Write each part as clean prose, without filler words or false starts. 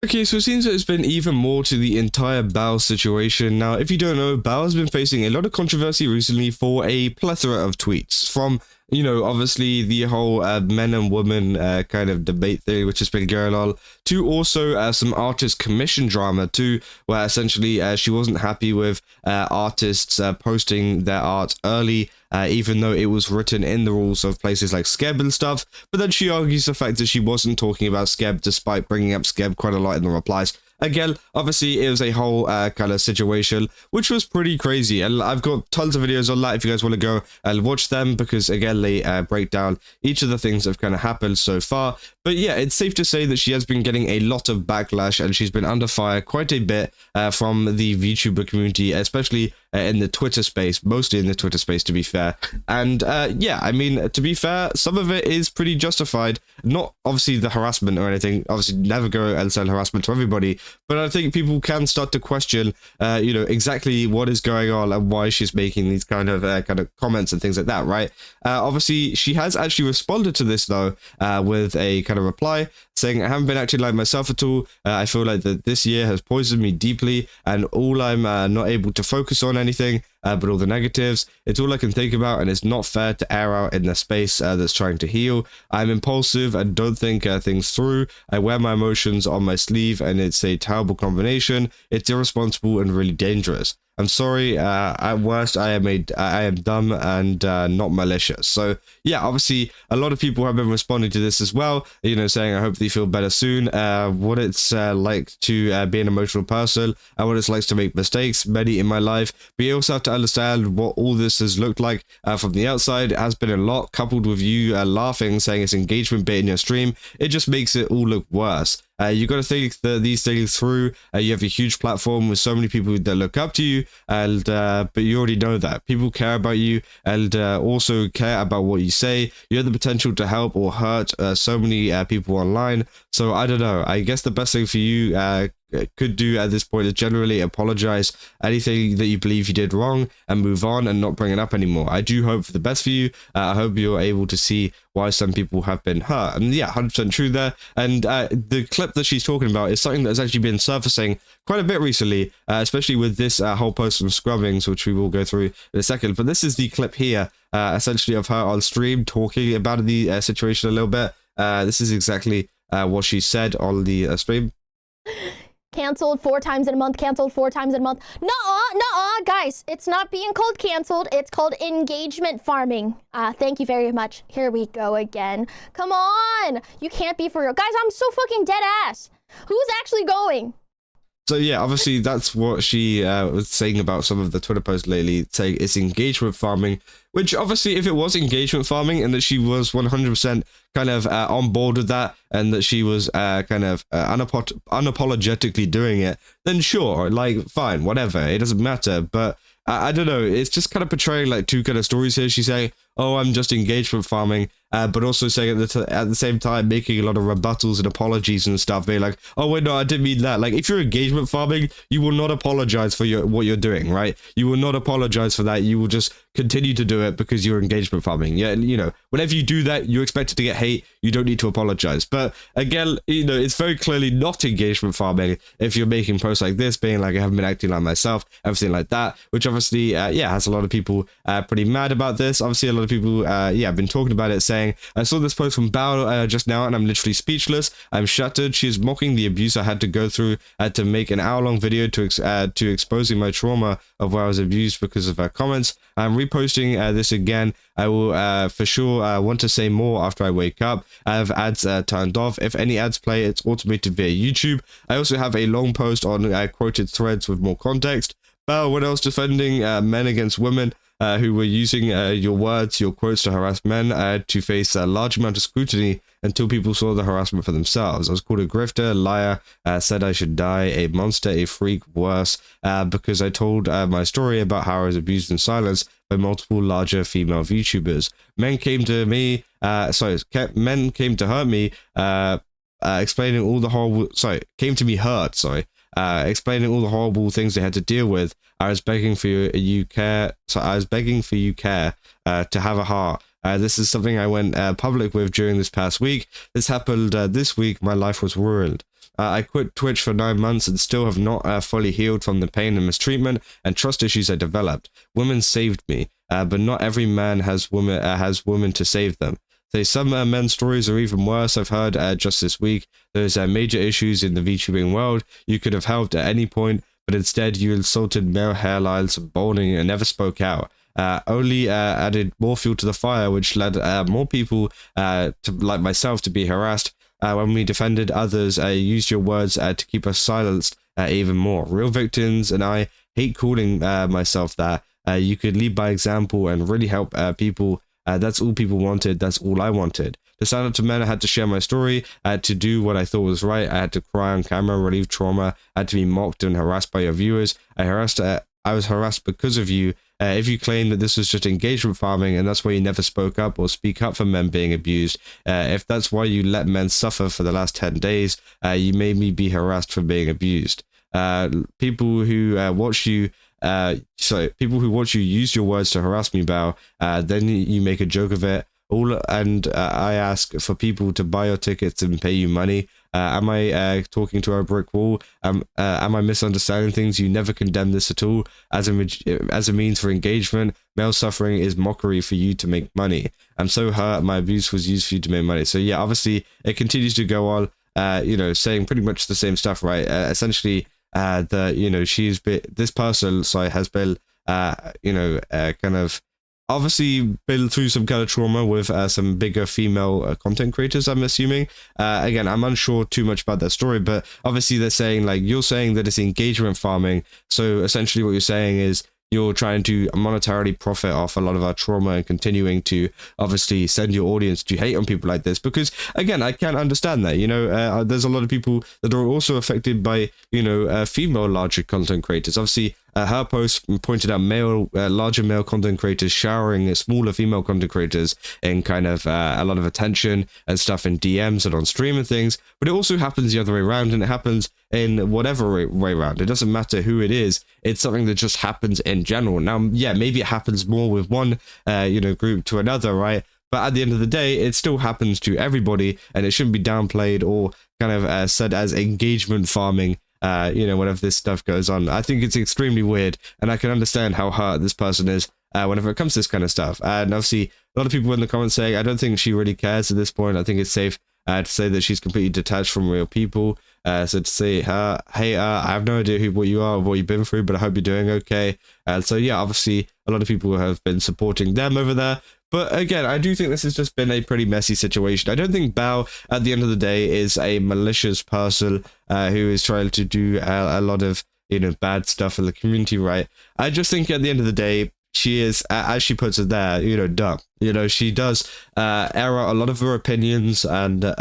Okay, so it seems that it's been even more to the entire Bao situation. Now, if you don't know, Bao has been facing a lot of controversy recently for a plethora of tweets from, obviously the whole men and women kind of debate thing, which has been going on, to also some artist commission drama too, where essentially she wasn't happy with artists posting their art early, even though it was written in the rules of places like Skeb and stuff. But then she argues the fact that she wasn't talking about Skeb despite bringing up Skeb quite a lot in the replies. Again, obviously, it was a whole kind of situation, which was pretty crazy. And I've got tons of videos on that if you guys want to go and watch them, because, again, they break down each of the things that have kind of happened so far. But yeah, it's safe to say that she has been getting a lot of backlash, and she's been under fire quite a bit from the VTuber community, especially in the Twitter space, mostly in the Twitter space, to be fair. And yeah, I mean, to be fair, some of it is pretty justified. Not obviously the harassment or anything. Obviously, never go and send harassment to everybody. But I think people can start to question, exactly what is going on and why she's making these kind of comments and things like that, right? Obviously, she has actually responded to this though with a kind of reply saying, "I haven't been acting like myself at all. I feel like that this year has poisoned me deeply, and all I'm not able to focus on anything." But all the negatives, it's all I can think about, and it's not fair to air out in the space that's trying to heal. I'm impulsive and don't think things through. I wear my emotions on my sleeve, and it's a terrible combination. It's irresponsible and really dangerous. I'm sorry, at worst, I am dumb and not malicious. So yeah, obviously, a lot of people have been responding to this as well, saying, I hope that you feel better soon, what it's like to be an emotional person, and what it's like to make mistakes, many in my life. But you also have to understand what all this has looked like from the outside. It has been a lot, coupled with you laughing, saying it's engagement bait in your stream. It just makes it all look worse. You got to think these things through. You have a huge platform with so many people that look up to you, and but you already know that people care about you, and also care about what you say. You have the potential to help or hurt so many people online. So I don't know. I guess the best thing for you could do at this point is generally apologize anything that you believe you did wrong and move on and not bring it up anymore. I do hope for the best for you. I hope you're able to see why some people have been hurt, and yeah, 100% true there. And the clip that she's talking about is something that's actually been surfacing quite a bit recently, especially with this whole post from Scrubbings, which we will go through in a second. But this is the clip here, essentially of her on stream talking about the situation a little bit. This is exactly what she said on the stream. Canceled 4 times in a month, canceled 4 times in a month. Nuh-uh, guys. It's not being called canceled. It's called engagement farming. Thank you very much. Here we go again. Come on. You can't be for real. Guys, I'm so fucking dead ass. Who's actually going? So yeah, obviously that's what she was saying about some of the Twitter posts lately, saying it's engagement farming, which obviously if it was engagement farming and that she was 100% kind of on board with that, and that she was kind of unapologetically doing it, then sure, like fine, whatever, it doesn't matter. But I don't know, it's just kind of portraying like two kind of stories here. She's saying, oh, I'm just engagement farming, but also saying at the same time making a lot of rebuttals and apologies and stuff, being like, oh wait, no, I didn't mean that. Like, if you're engagement farming, you will not apologize for what you're doing, right? You will not apologize for that. You will just continue to do it because you're engagement farming. Yeah, and whenever you do that, you expect it to get hate. You don't need to apologize. But again, it's very clearly not engagement farming if you're making posts like this, being like, I haven't been acting like myself, everything like that, which obviously, has a lot of people pretty mad about this. Obviously, a lot of people, have been talking about it, saying, I saw this post from Bao just now, and I'm literally speechless. I'm shattered. She is mocking the abuse I had to go through to make an hour-long video to exposing my trauma of where I was abused because of her comments. I'm reposting this again. I will for sure want to say more after I wake up. I have ads turned off. If any ads play, it's automated via YouTube. I also have a long post on quoted threads with more context. Bao, when I was defending men against women, who were using your words, your quotes to harass men, to face a large amount of scrutiny until people saw the harassment for themselves. I was called a grifter, liar, said I should die, a monster, a freak, worse, because I told my story about how I was abused in silence by multiple larger female VTubers. Men came to me, men came to hurt me, explaining all the horrible, explaining all the horrible things they had to deal with. I was begging for you care. So I was begging for you care to have a heart. This is something I went public with during this past week. This happened this week. My life was ruined. I quit Twitch for 9 months and still have not fully healed from the pain and mistreatment and trust issues I developed. Women saved me, but not every man has women to save them. So some men's stories are even worse. I've heard just this week there's major issues in the VTubing world. You could have helped at any point, but instead you insulted male hairlines, balding, and never spoke out. Only added more fuel to the fire, which led more people to, like myself, to be harassed. When we defended others, used your words to keep us silenced even more. Real victims, and I hate calling myself that. You could lead by example and really help people. That's all people wanted. That's all I wanted. To stand up to men, I had to share my story. I had to do what I thought was right. I had to cry on camera, relieve trauma. I had to be mocked and harassed by your viewers. I was harassed because of you. If you claim that this was just engagement farming and that's why you never spoke up or speak up for men being abused, if that's why you let men suffer for the last 10 days, you made me be harassed for being abused. People who watch you people who watch you use your words to harass me, Bao. Then you make a joke of it. I ask for people to buy your tickets and pay you money. Am I talking to a brick wall? Am I misunderstanding things? You never condemn this at all as a means for engagement. Male suffering is mockery for you to make money. I'm so hurt. My abuse was used for you to make money. So yeah, obviously it continues to go on. Saying pretty much the same stuff, right? Essentially, this person has been, kind of obviously been through some kind of trauma with some bigger female content creators, I'm assuming. Again, I'm unsure too much about that story, but obviously they're saying, like, you're saying that it's engagement farming. So essentially what you're saying is you're trying to monetarily profit off a lot of our trauma and continuing to obviously send your audience to hate on people like this. Because again, I can't understand that, there's a lot of people that are also affected by, female larger content creators. Obviously, her post pointed out larger male content creators showering smaller female content creators in kind of a lot of attention and stuff in DMs and on stream and things. But it also happens the other way around, and it happens in whatever way around. It doesn't matter who it is. It's something that just happens in general. Now, yeah, maybe it happens more with one, group to another, right? But at the end of the day, it still happens to everybody, and it shouldn't be downplayed or kind of said as engagement farming. Whenever this stuff goes on. I think it's extremely weird, and I can understand how hurt this person is whenever it comes to this kind of stuff. And obviously, a lot of people in the comments saying, I don't think she really cares at this point. I think it's safe to say that she's completely detached from real people. So to say, hey, I have no idea what you are or what you've been through, but I hope you're doing okay. So yeah, obviously, a lot of people have been supporting them over there. But again, I do think this has just been a pretty messy situation. I don't think Bao, at the end of the day, is a malicious person who is trying to do a lot of, bad stuff in the community, right? I just think at the end of the day, she is, as she puts it there, dumb. She does air out a lot of her opinions and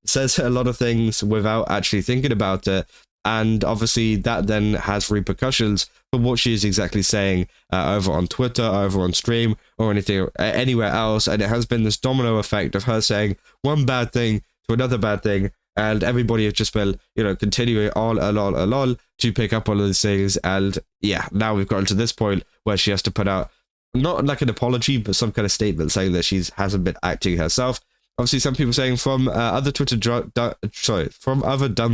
says a lot of things without actually thinking about it. And obviously that then has repercussions for what she is exactly saying over on Twitter, over on stream, or anything anywhere else. And it has been this domino effect of her saying one bad thing to another bad thing, and everybody has just been, continuing on to pick up on these things. And yeah, now we've gotten to this point where she has to put out not like an apology, but some kind of statement saying that she hasn't been acting herself. Obviously, some people saying from other dumb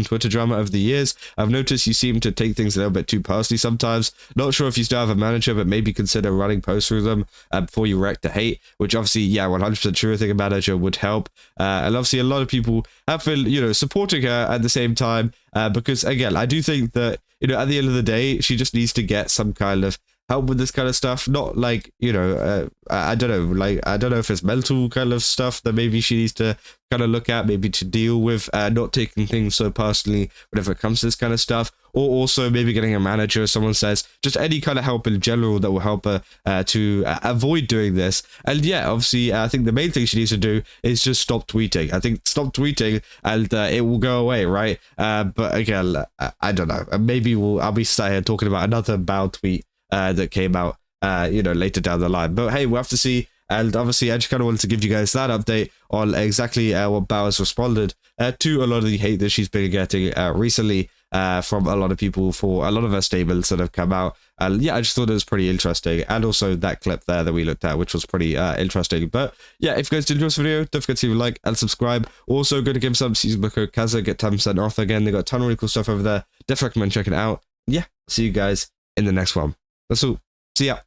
Twitter drama over the years, I've noticed you seem to take things a little bit too personally sometimes. Not sure if you still have a manager, but maybe consider running posts through them before you react to hate, which obviously, yeah, 100% true. I think a manager would help. And obviously, a lot of people have been, supporting her at the same time, because again, I do think that, at the end of the day, she just needs to get some kind of help with this kind of stuff. Not like, I don't know if it's mental kind of stuff that maybe she needs to kind of look at, maybe to deal with not taking things so personally whenever it comes to this kind of stuff, or also maybe getting a manager, someone says, just any kind of help in general that will help her to avoid doing this. And yeah, obviously, I think the main thing she needs to do is just stop tweeting. I think stop tweeting and it will go away, right? But again, I don't know. Maybe I'll be sat here talking about another Bao tweet that came out, later down the line. But hey, we'll have to see And obviously, I just kind of wanted to give you guys that update on exactly what Bao has responded to a lot of the hate that she's been getting recently from a lot of people for a lot of her statements that have come out. And yeah, I just thought it was pretty interesting. And also that clip there that we looked at, which was pretty interesting. But yeah, if you guys did enjoy this video, don't forget to leave a like and subscribe. Also, go to GameStop, use my code Kaza, get 10% off again. They got a ton of really cool stuff over there. Definitely recommend checking it out. Yeah, see you guys in the next one. That's all. See ya.